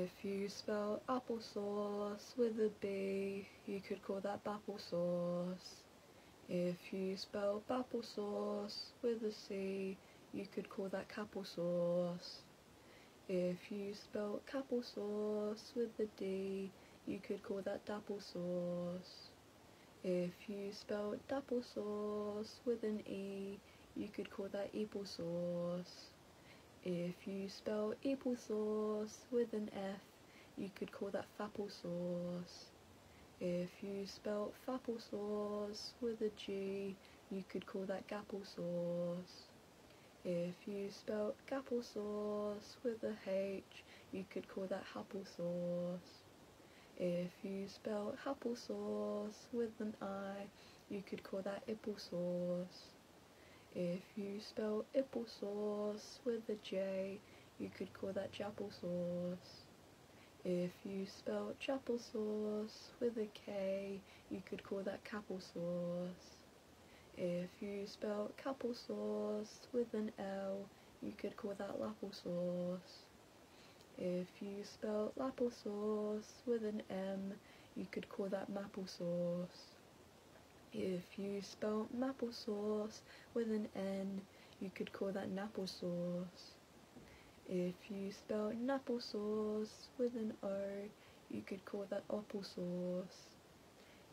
If you spell applesauce with a B, you could call that bapplesauce. If you spell bapplesauce with a C, you could call that capplesauce. If you spell capplesauce with a D, you could call that dapplesauce. If you spell dapplesauce with an E, you could call that applesauce. If you spell applesauce with an F, you could call that fapplesauce. If you spell fapplesauce with a G, you could call that gapplesauce. If you spell gapplesauce with a H, you could call that happlesauce. If you spell happlesauce with an I, you could call that ipplesauce. If you spell ipplesauce with a J, you could call that japplesauce. If you spell japplesauce with a K, you could call that capplesauce. If you spell capplesauce with an L, you could call that lapplesauce. If you spell lapplesauce with an M, you could call that mapplesauce. If you spell mapplesauce with an N, you could call that napplesauce. If you spell napplesauce with an O, you could call that applesauce.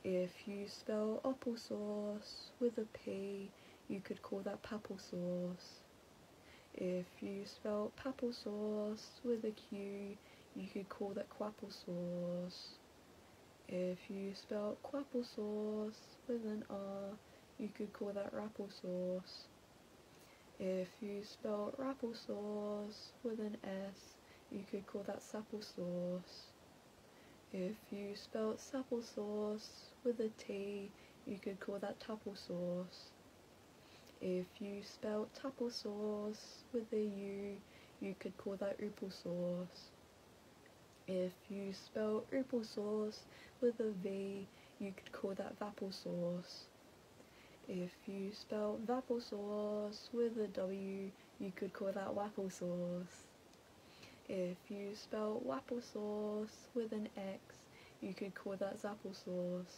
If you spell applesauce with a P, you could call that papplesauce. If you spell papplesauce with a Q, you could call that quapplesauce. If you spell quapplesauce with an R, you could call that rapplesauce. If you spell rapplesauce with an S, you could call that sapplesauce. If you spell sapplesauce with a T, you could call that tapplesauce. If you spell tapplesauce with a U, you could call that ooplesauce. If you spell ooplesauce with a V, you could call that vapplesauce. If you spell vapplesauce with a W, you could call that wapplesauce. If you spell wapplesauce with an X, you could call that zapplesauce.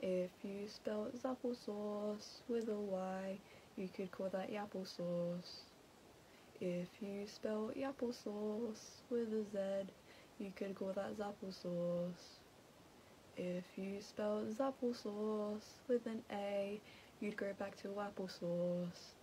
If you spell zapplesauce with a Y, you could call that yapplesauce. If you spell yapplesauce with a Z, you could call that zapplesauce. If you spell zapplesauce with an A, you'd go back to applesauce.